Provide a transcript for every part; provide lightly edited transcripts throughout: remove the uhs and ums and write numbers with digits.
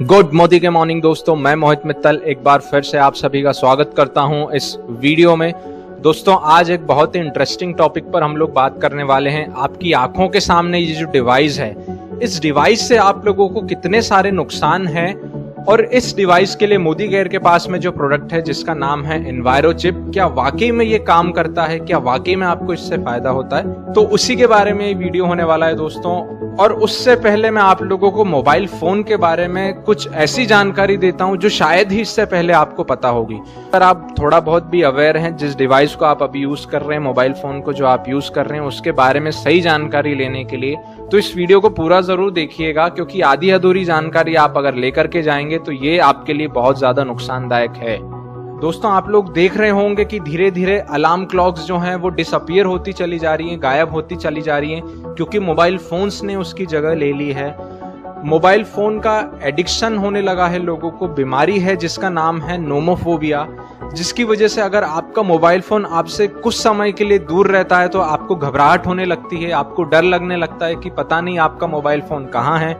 Good Modi के morning दोस्तों, मैं मोहित मित्तल एक बार फिर से आप सभी का स्वागत करता हूं इस वीडियो में। दोस्तों आज एक बहुत ही इंटरेस्टिंग टॉपिक पर हम लोग बात करने वाले हैं। आपकी आंखों के सामने ये जो डिवाइस है, इस डिवाइस से आप लोगों को कितने सारे नुकसान हैं और इस डिवाइस के लिए मोदी केयर के पास में जो प्रोडक्ट है जिसका नाम है एनवायरो चिप, क्या वाकई में ये काम करता है, क्या वाकई में आपको इससे फायदा होता है, तो उसी के बारे में ये वीडियो होने वाला है दोस्तों। और उससे पहले मैं आप लोगों को मोबाइल फोन के बारे में कुछ ऐसी जानकारी देता हूं जो शायद ही इससे पहले आपको पता होगी। अगर आप थोड़ा बहुत भी अवेयर हैं जिस डिवाइस को आप अभी यूज कर रहे हैं, मोबाइल फोन को जो आप यूज कर रहे हैं, उसके बारे में सही जानकारी लेने के लिए तो इस वीडियो को पूरा जरूर देखिएगा, क्योंकि आधी अधूरी जानकारी आप अगर लेकर के जाएंगे तो ये आपके लिए बहुत ज्यादा नुकसानदायक है। दोस्तों आप लोग देख रहे होंगे कि धीरे धीरे अलार्म क्लॉक्स जो हैं वो डिसअपीयर होती चली जा रही हैं, गायब होती चली जा रही हैं, क्योंकि मोबाइल फोन्स ने उसकी जगह ले ली है। मोबाइल फोन का एडिक्शन होने लगा है लोगों को, बीमारी है जिसका नाम है नोमोफोबिया, जिसकी वजह से अगर आपका मोबाइल फोन आपसे कुछ समय के लिए दूर रहता है तो आपको घबराहट होने लगती है, आपको डर लगने लगता है कि पता नहीं आपका मोबाइल फोन कहाँ है।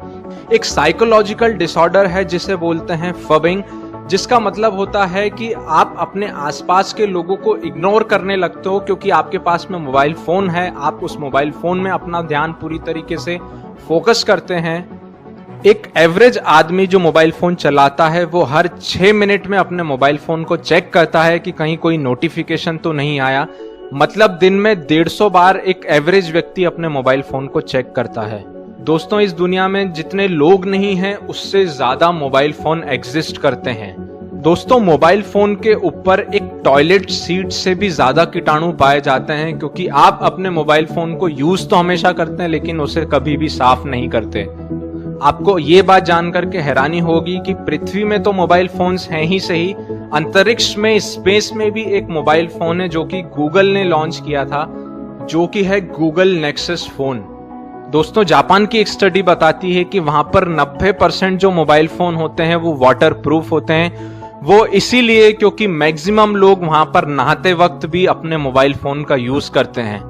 एक साइकोलॉजिकल डिसऑर्डर है जिसे बोलते हैं फबिंग, जिसका मतलब होता है कि आप अपने आसपास के लोगों को इग्नोर करने लगते हो क्योंकि आपके पास में मोबाइल फोन है। आप उस मोबाइल फोन में अपना ध्यान पूरी तरीके से फोकस करते हैं। एक एवरेज आदमी जो मोबाइल फोन चलाता है वो हर 6 मिनट में अपने मोबाइल फोन को चेक करता है कि कहीं कोई नोटिफिकेशन तो नहीं आया। मतलब दिन में 150 बार एक एवरेज व्यक्ति अपने मोबाइल फोन को चेक करता है। दोस्तों इस दुनिया में जितने लोग नहीं हैं उससे ज्यादा मोबाइल फोन एग्जिस्ट करते हैं। दोस्तों मोबाइल फोन के ऊपर एक टॉयलेट सीट से भी ज्यादा कीटाणु पाए जाते हैं, क्योंकि आप अपने मोबाइल फोन को यूज तो हमेशा करते हैं लेकिन उसे कभी भी साफ नहीं करते। आपको ये बात जानकर के हैरानी होगी कि पृथ्वी में तो मोबाइल फोन्स हैं ही सही, अंतरिक्ष में स्पेस में भी एक मोबाइल फोन है जो कि गूगल ने लॉन्च किया था, जो कि है गूगल नेक्सस फोन। दोस्तों जापान की एक स्टडी बताती है कि वहां पर 90% जो मोबाइल फोन होते हैं वो वाटर प्रूफ होते हैं। वो इसीलिए क्योंकि मैक्सिमम लोग वहां पर नहाते वक्त भी अपने मोबाइल फोन का यूज करते हैं।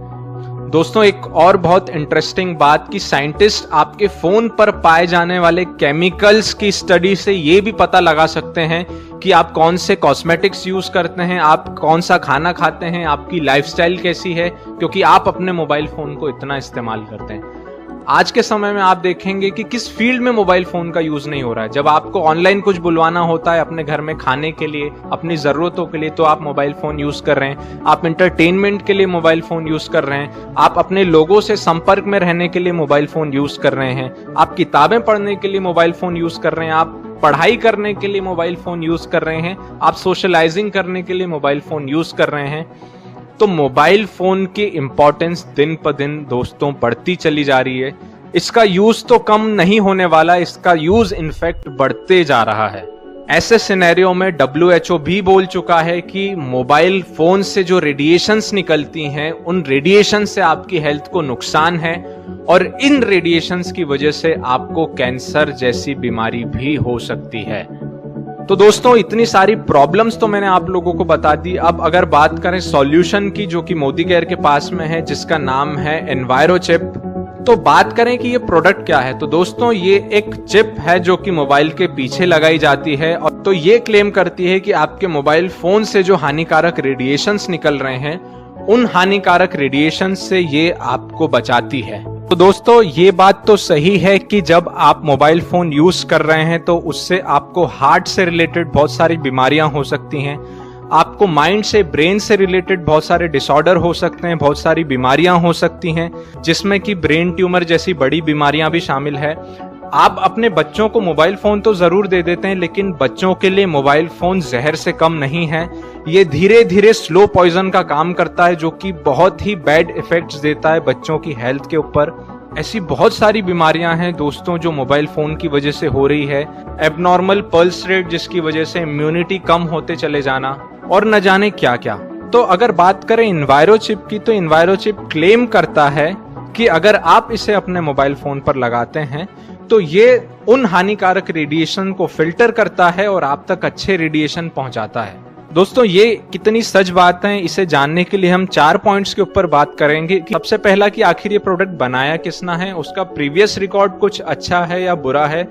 दोस्तों एक और बहुत इंटरेस्टिंग बात कि साइंटिस्ट आपके फोन पर पाए जाने वाले केमिकल्स की स्टडी से ये भी पता लगा सकते हैं कि आप कौन से कॉस्मेटिक्स यूज करते हैं, आप कौन सा खाना खाते हैं, आपकी लाइफस्टाइल कैसी है, क्योंकि आप अपने मोबाइल फोन को इतना इस्तेमाल करते हैं। आज के समय में आप देखेंगे कि किस फील्ड में मोबाइल फोन का यूज नहीं हो रहा है। जब आपको ऑनलाइन कुछ बुलवाना होता है अपने घर में खाने के लिए, अपनी जरूरतों के लिए, तो आप मोबाइल फोन यूज कर रहे हैं। आप एंटरटेनमेंट के लिए मोबाइल फोन यूज कर रहे हैं। आप अपने लोगों से संपर्क में रहने के लिए मोबाइल फोन यूज कर रहे हैं। आप किताबें पढ़ने के लिए मोबाइल फोन यूज कर रहे हैं। आप पढ़ाई करने के लिए मोबाइल फोन यूज कर रहे हैं। आप सोशलाइजिंग करने के लिए मोबाइल फोन यूज कर रहे हैं। तो मोबाइल फोन की इंपॉर्टेंस दिन पर दिन दोस्तों बढ़ती चली जा रही है। इसका यूज तो कम नहीं होने वाला, इसका यूज इनफैक्ट बढ़ते जा रहा है। ऐसे सिनेरियो में WHO भी बोल चुका है कि मोबाइल फोन से जो रेडिएशंस निकलती हैं उन रेडिएशन से आपकी हेल्थ को नुकसान है और इन रेडिएशंस की वजह से आपको कैंसर जैसी बीमारी भी हो सकती है। तो दोस्तों इतनी सारी प्रॉब्लम्स तो मैंने आप लोगों को बता दी। अब अगर बात करें सॉल्यूशन की, जो कि मोदी केयर के पास में है, जिसका नाम है एनवायरो चिप, तो बात करें कि ये प्रोडक्ट क्या है। तो दोस्तों ये एक चिप है जो कि मोबाइल के पीछे लगाई जाती है और तो ये क्लेम करती है कि आपके मोबाइल फोन से जो हानिकारक रेडिएशंस निकल रहे हैं उन हानिकारक रेडिएशन से ये आपको बचाती है। तो दोस्तों ये बात तो सही है कि जब आप मोबाइल फोन यूज कर रहे हैं तो उससे आपको हार्ट से रिलेटेड बहुत सारी बीमारियां हो सकती हैं, आपको माइंड से, ब्रेन से रिलेटेड बहुत सारे डिसऑर्डर हो सकते हैं, बहुत सारी बीमारियां हो सकती हैं, जिसमें कि ब्रेन ट्यूमर जैसी बड़ी बीमारियां भी शामिल है। आप अपने बच्चों को मोबाइल फोन तो जरूर दे देते हैं, लेकिन बच्चों के लिए मोबाइल फोन जहर से कम नहीं है। ये धीरे धीरे स्लो पॉइजन का काम करता है, जो कि बहुत ही बैड इफेक्ट्स देता है बच्चों की हेल्थ के ऊपर। ऐसी बहुत सारी बीमारियां हैं दोस्तों जो मोबाइल फोन की वजह से हो रही है। एबनॉर्मल पल्स रेट जिसकी वजह से इम्यूनिटी कम होते चले जाना और न जाने क्या क्या। तो अगर बात करें एनवायरो चिप की, तो एनवायरो चिप क्लेम करता है कि अगर आप इसे अपने मोबाइल फोन पर लगाते हैं तो ये उन हानिकारक रेडिएशन को फिल्टर करता है और आप तक अच्छे रेडिएशन पहुंचाता है। दोस्तों ये कितनी सच बात है, इसे जानने के लिए हम 4 पॉइंट्स के ऊपर बात करेंगे। कि सबसे पहला कि आखिर ये प्रोडक्ट बनाया किसने है, उसका प्रीवियस रिकॉर्ड कुछ अच्छा है या बुरा है।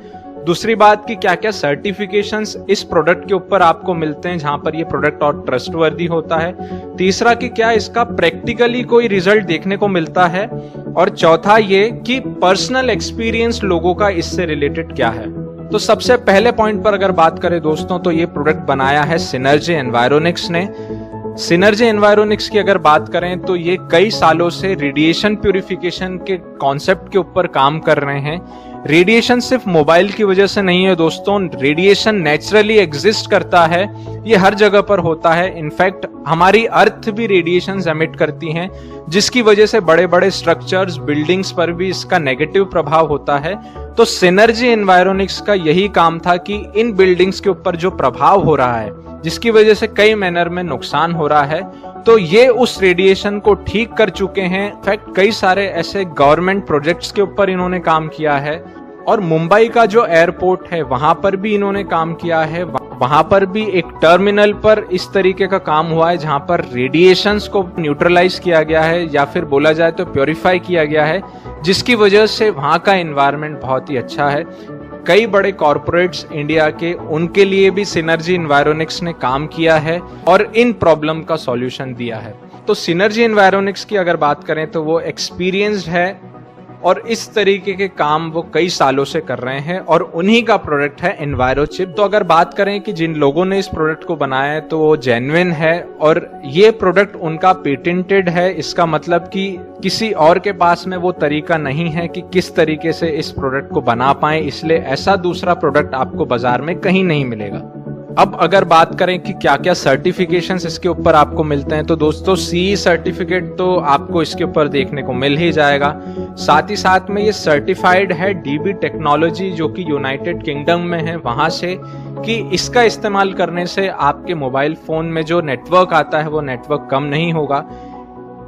दूसरी बात कि क्या क्या सर्टिफिकेशंस इस प्रोडक्ट के ऊपर आपको मिलते हैं जहां पर ये प्रोडक्ट और ट्रस्टवर्दी होता है। तीसरा कि क्या इसका प्रैक्टिकली कोई रिजल्ट देखने को मिलता है। और चौथा ये कि पर्सनल एक्सपीरियंस लोगों का इससे रिलेटेड क्या है। तो सबसे पहले पॉइंट पर अगर बात करें दोस्तों, तो ये प्रोडक्ट बनाया है सिनर्जी एनवायरोनिक्स ने। सिनर्जी एनवायरोनिक्स की अगर बात करें तो ये कई सालों से रेडिएशन प्यूरिफिकेशन के कॉन्सेप्ट के ऊपर काम कर रहे हैं। रेडिएशन सिर्फ मोबाइल की वजह से नहीं है दोस्तों, रेडिएशन नेचुरली एग्जिस्ट करता है, ये हर जगह पर होता है। इनफैक्ट हमारी अर्थ भी रेडिएशन एमिट करती हैं, जिसकी वजह से बड़े बड़े स्ट्रक्चर्स, बिल्डिंग्स पर भी इसका नेगेटिव प्रभाव होता है। तो सिनर्जी एनवायरोनिक्स का यही काम था कि इन बिल्डिंग्स के ऊपर जो प्रभाव हो रहा है, जिसकी वजह से कई मैनर में नुकसान हो रहा है, तो ये उस रेडिएशन को ठीक कर चुके हैं। इनफैक्ट कई सारे ऐसे गवर्नमेंट प्रोजेक्ट्स के ऊपर इन्होंने काम किया है। और मुंबई का जो एयरपोर्ट है वहां पर भी इन्होंने काम किया है। वहां पर भी एक टर्मिनल पर इस तरीके का काम हुआ है जहां पर रेडिएशंस को न्यूट्रलाइज किया गया है, या फिर बोला जाए तो प्योरीफाई किया गया है, जिसकी वजह से वहां का एनवायरनमेंट बहुत ही अच्छा है। कई बड़े कॉरपोरेट्स इंडिया के, उनके लिए भी सिनर्जी एनवायरोनिक्स ने काम किया है और इन प्रॉब्लम का सॉल्यूशन दिया है। तो सिनर्जी एनवायरोनिक्स की अगर बात करें तो वो एक्सपीरियंस्ड है और इस तरीके के काम वो कई सालों से कर रहे हैं, और उन्हीं का प्रोडक्ट है एनवायरोचिप। तो अगर बात करें कि जिन लोगों ने इस प्रोडक्ट को बनाया है तो वो जेन्युइन है, और ये प्रोडक्ट उनका पेटेंटेड है। इसका मतलब कि किसी और के पास में वो तरीका नहीं है कि किस तरीके से इस प्रोडक्ट को बना पाए, इसलिए ऐसा दूसरा प्रोडक्ट आपको बाजार में कहीं नहीं मिलेगा। अब अगर बात करें कि क्या क्या सर्टिफिकेशंस इसके ऊपर आपको मिलते हैं, तो दोस्तों CE सर्टिफिकेट तो आपको इसके ऊपर देखने को मिल ही जाएगा। साथ ही साथ में ये सर्टिफाइड है DB टेक्नोलॉजी, जो कि यूनाइटेड किंगडम में है, वहां से, कि इसका इस्तेमाल करने से आपके मोबाइल फोन में जो नेटवर्क आता है वो नेटवर्क कम नहीं होगा।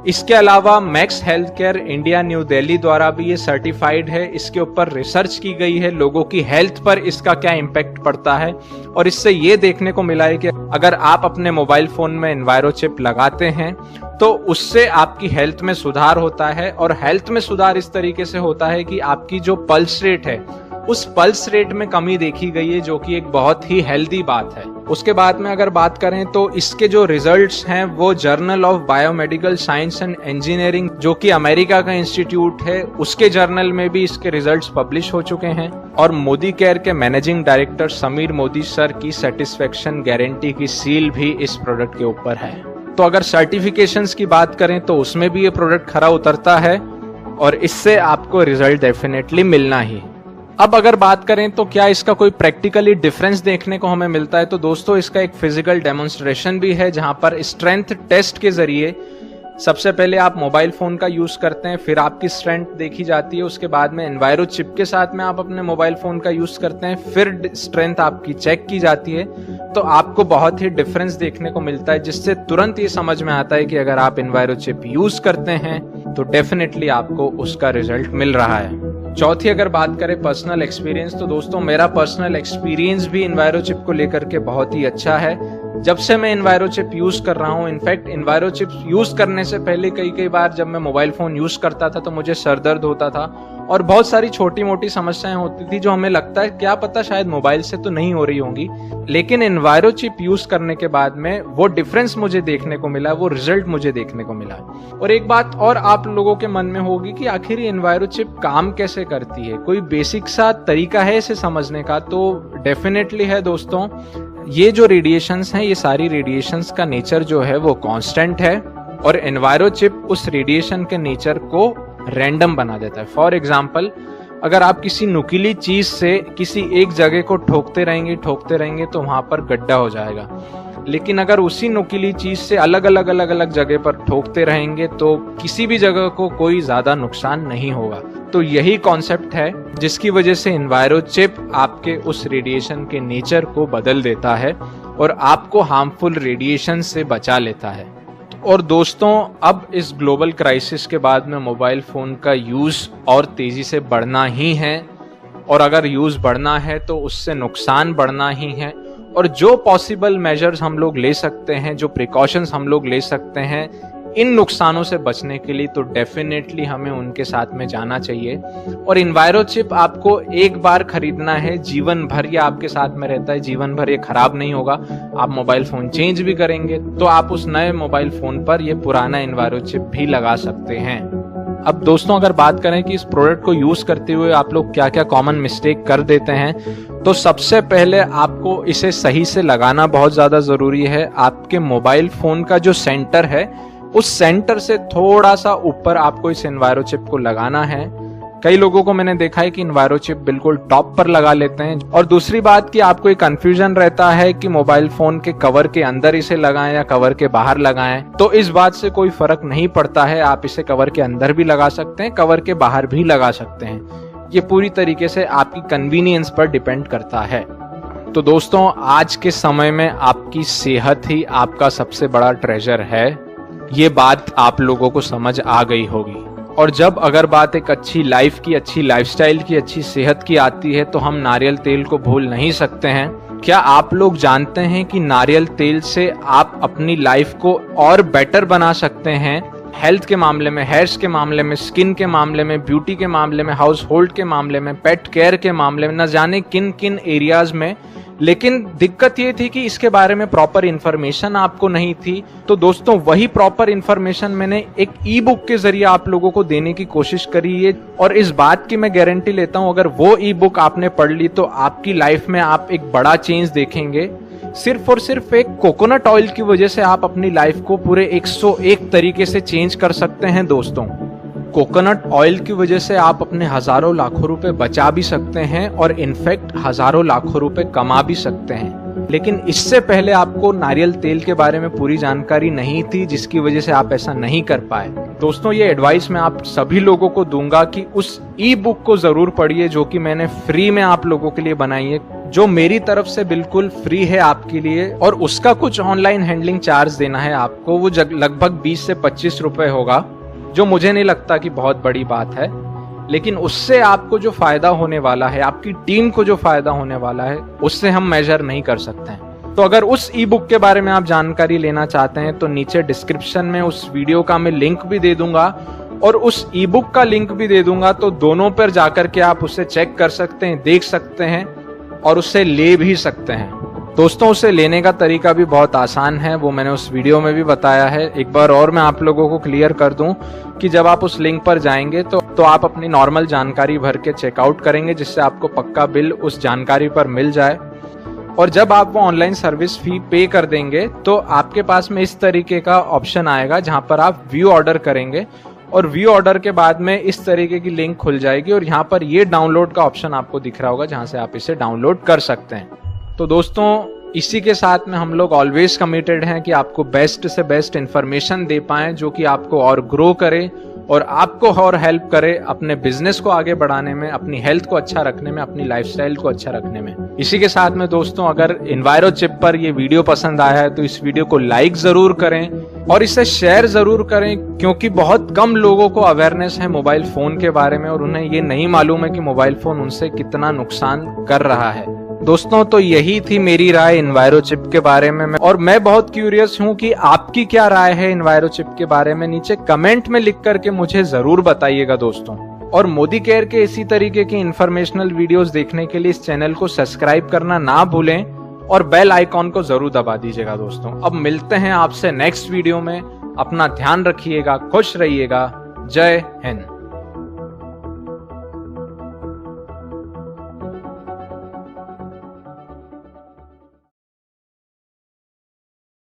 इसके अलावा max health care India new Delhi द्वारा भी ये सर्टिफाइड है। इसके ऊपर रिसर्च की गई है, लोगों की हेल्थ पर इसका क्या इम्पैक्ट पड़ता है, और इससे ये देखने को मिला है कि अगर आप अपने मोबाइल फोन में एनवायरोचिप लगाते हैं तो उससे आपकी हेल्थ में सुधार होता है। और हेल्थ में सुधार इस तरीके से होता है कि आपकी जो पल्स रेट है, उस पल्स रेट में कमी देखी गई है, जो कि एक बहुत ही हेल्दी बात है। उसके बाद में अगर बात करें तो इसके जो रिजल्ट्स हैं वो journal of biomedical science and engineering, जो कि अमेरिका का इंस्टीट्यूट है, उसके जर्नल में भी इसके रिजल्ट्स पब्लिश हो चुके हैं। और मोदी केयर के managing director Sameer Modi sir की सेटिस्फेक्शन गारंटी की सील भी इस प्रोडक्ट के ऊपर है। तो अगर सर्टिफिकेशंस की बात करें तो उसमें भी ये प्रोडक्ट खरा उतरता है, और इससे आपको रिजल्ट डेफिनेटली मिलना ही। अब अगर बात करें तो क्या इसका कोई प्रैक्टिकली डिफरेंस देखने को हमें मिलता है, तो दोस्तों इसका एक फिजिकल डेमोन्स्ट्रेशन भी है, जहां पर स्ट्रेंथ टेस्ट के जरिए सबसे पहले आप मोबाइल फोन का यूज करते हैं, फिर आपकी स्ट्रेंथ देखी जाती है, उसके बाद में एनवायरो चिप के साथ में आप अपने मोबाइल फोन का यूज करते हैं, फिर स्ट्रेंथ आपकी चेक की जाती है। तो आपको बहुत ही डिफरेंस देखने को मिलता है, जिससे तुरंत ये समझ में आता है कि अगर आप एनवायरो चिप यूज करते हैं तो डेफिनेटली आपको उसका रिजल्ट मिल रहा है। चौथी अगर बात करें पर्सनल एक्सपीरियंस, तो दोस्तों मेरा पर्सनल एक्सपीरियंस भी एनवायरो चिप को लेकर के बहुत ही अच्छा है। जब से मैं एनवायरो चिप यूज कर रहा हूँ, इनफैक्ट एनवायरो चिप यूज करने से पहले कई बार जब मैं मोबाइल फोन यूज करता था तो मुझे सर दर्द होता था और बहुत सारी छोटी मोटी समस्याएं होती थी, जो हमें लगता है क्या पता शायद मोबाइल से तो नहीं हो रही होंगी। लेकिन एनवायरो चिप यूज करने के बाद में वो डिफरेंस मुझे देखने को मिला, वो रिजल्ट मुझे देखने को मिला। और एक बात और आप लोगों के मन में होगी कि आखिर एनवायरो चिप काम कैसे करती है, कोई बेसिक सा तरीका है इसे समझने का? तो डेफिनेटली है दोस्तों। ये जो रेडिएशंस हैं, ये सारी रेडिएशंस का नेचर जो है वो कांस्टेंट है, और एनवायरो चिप उस रेडिएशन के नेचर को रैंडम बना देता है। फॉर एग्जाम्पल, अगर आप किसी नुकीली चीज से किसी एक जगह को ठोकते रहेंगे तो वहां पर गड्ढा हो जाएगा। लेकिन अगर उसी नुकीली चीज से अलग अलग जगह पर ठोकते रहेंगे तो किसी भी जगह को कोई ज्यादा नुकसान नहीं होगा। तो यही कॉन्सेप्ट है जिसकी वजह से एनवायरो चिप आपके उस रेडिएशन के नेचर को बदल देता है और आपको हार्मफुल रेडिएशन से बचा लेता है। और दोस्तों, अब इस ग्लोबल क्राइसिस के बाद में मोबाइल फोन का यूज और तेजी से बढ़ना ही है, और अगर यूज बढ़ना है तो उससे नुकसान बढ़ना ही है। और जो पॉसिबल मेजर्स हम लोग ले सकते हैं, जो प्रिकॉशंस हम लोग ले सकते हैं, इन नुकसानों से बचने के लिए तो डेफिनेटली हमें उनके साथ में जाना चाहिए। और इन्वायरोचिप आपको एक बार खरीदना है, जीवन भर ये आपके साथ में रहता है, जीवन भर ये खराब नहीं होगा। आप मोबाइल फोन चेंज भी करेंगे तो आप उस नए मोबाइल फोन पर ये पुराना इन्वायरोचिप भी लगा सकते हैं। अब दोस्तों अगर बात करें कि इस प्रोडक्ट को यूज करते हुए आप लोग क्या क्या कॉमन मिस्टेक कर देते हैं, तो सबसे पहले आपको इसे सही से लगाना बहुत ज्यादा जरूरी है। आपके मोबाइल फोन का जो सेंटर है उस सेंटर से थोड़ा सा ऊपर आपको इस इन्वायरोचिप को लगाना है। कई लोगों को मैंने देखा है कि इन्वायरोचिप बिल्कुल टॉप पर लगा लेते हैं। और दूसरी बात कि आपको एक कंफ्यूजन रहता है कि मोबाइल फोन के कवर के अंदर इसे लगाएं या कवर के बाहर लगाएं, तो इस बात से कोई फर्क नहीं पड़ता है। आप इसे कवर के अंदर भी लगा सकते हैं, कवर के बाहर भी लगा सकते हैं। ये पूरी तरीके से आपकी कन्वीनियंस पर डिपेंड करता है। तो दोस्तों आज के समय में आपकी सेहत ही आपका सबसे बड़ा ट्रेजर है, ये बात आप लोगों को समझ आ गई होगी। और जब अगर बात एक अच्छी लाइफ की, अच्छी लाइफस्टाइल की, अच्छी सेहत की आती है तो हम नारियल तेल को भूल नहीं सकते हैं। क्या आप लोग जानते हैं कि नारियल तेल से आप अपनी लाइफ को और बेटर बना सकते हैं? हेल्थ के मामले में, हेयर्स के मामले में, स्किन के मामले में, ब्यूटी के मामले में, हाउस होल्ड के मामले में, पेट केयर के मामले में, न जाने किन किन एरियाज में। लेकिन दिक्कत ये थी कि इसके बारे में प्रॉपर इन्फॉर्मेशन आपको नहीं थी। तो दोस्तों वही प्रॉपर इन्फॉर्मेशन मैंने एक ई बुक के जरिए आप लोगों को देने की कोशिश करी है। और इस बात की मैं गारंटी लेता हूं, अगर वो ई बुक आपने पढ़ ली तो आपकी लाइफ में आप एक बड़ा चेंज देखेंगे। सिर्फ और सिर्फ एक कोकोनट ऑयल की वजह से आप अपनी लाइफ को पूरे 101 तरीके से चेंज कर सकते हैं। दोस्तों कोकोनट ऑयल की वजह से आप अपने हजारों लाखों रुपए बचा भी सकते हैं और इनफैक्ट हजारों लाखों रुपए कमा भी सकते हैं। लेकिन इससे पहले आपको नारियल तेल के बारे में पूरी जानकारी नहीं थी, जिसकी वजह से आप ऐसा नहीं कर पाए। दोस्तों ये एडवाइस मैं आप सभी लोगों को दूंगा कि उस ई बुक को जरूर पढ़िए जो कि मैंने फ्री में आप लोगों के लिए बनाई है, जो मेरी तरफ से बिल्कुल फ्री है आपके लिए। और उसका कुछ ऑनलाइन हैंडलिंग चार्ज देना है आपको, वो लगभग 20 से 25 रुपए होगा, जो मुझे नहीं लगता कि बहुत बड़ी बात है। लेकिन उससे आपको जो फायदा होने वाला है, आपकी टीम को जो फायदा होने वाला है, उससे हम मेजर नहीं कर सकते हैं। तो अगर उस ई बुक के बारे में आप जानकारी लेना चाहते हैं तो नीचे डिस्क्रिप्शन में उस वीडियो का मैं लिंक भी दे दूंगा और उस ई बुक का लिंक भी दे दूंगा। तो दोनों पर जाकर के आप उसे चेक कर सकते हैं, देख सकते हैं और उससे ले भी सकते हैं। दोस्तों उसे लेने का तरीका भी बहुत आसान है, वो मैंने उस वीडियो में भी बताया है। एक बार और मैं आप लोगों को क्लियर कर दूं कि जब आप उस लिंक पर जाएंगे तो आप अपनी नॉर्मल जानकारी भर के चेकआउट करेंगे, जिससे आपको पक्का बिल उस जानकारी पर मिल जाए। और जब आप वो ऑनलाइन सर्विस फी पे कर देंगे तो आपके पास में इस तरीके का ऑप्शन आएगा जहां पर आप व्यू ऑर्डर करेंगे और व्यू ऑर्डर के बाद में इस तरीके की लिंक खुल जाएगी और यहाँ पर ये डाउनलोड का ऑप्शन आपको दिख रहा होगा जहां से आप इसे डाउनलोड कर सकते हैं। तो दोस्तों इसी के साथ में हम लोग ऑलवेज कमिटेड हैं कि आपको बेस्ट से बेस्ट इंफॉर्मेशन दे पाएं जो कि आपको और ग्रो करे और आपको और हेल्प करे अपने बिजनेस को आगे बढ़ाने में, अपनी हेल्थ को अच्छा रखने में, अपनी लाइफस्टाइल को अच्छा रखने में। इसी के साथ में दोस्तों अगर इन्वायरोचिप पर ये वीडियो पसंद आया है तो इस वीडियो को लाइक जरूर करें और इसे शेयर जरूर करें, क्योंकि बहुत कम लोगों को अवेयरनेस है मोबाइल फोन के बारे में और उन्हें ये नहीं मालूम है कि मोबाइल फोन उनसे कितना नुकसान कर रहा है। दोस्तों तो यही थी मेरी राय इन्वायरोचिप के बारे में और मैं बहुत क्यूरियस हूं कि आपकी क्या राय है इन्वायरोचिप के बारे में। नीचे कमेंट में लिख करके मुझे जरूर बताइएगा दोस्तों। और मोदी केयर के इसी तरीके की इंफॉर्मेशनल वीडियोस देखने के लिए इस चैनल को सब्सक्राइब करना ना भूलें और बेल आइकॉन को जरूर दबा दीजिएगा दोस्तों। अब मिलते हैं आपसे नेक्स्ट वीडियो में। अपना ध्यान रखिएगा, खुश रहिएगा। जय हिंद।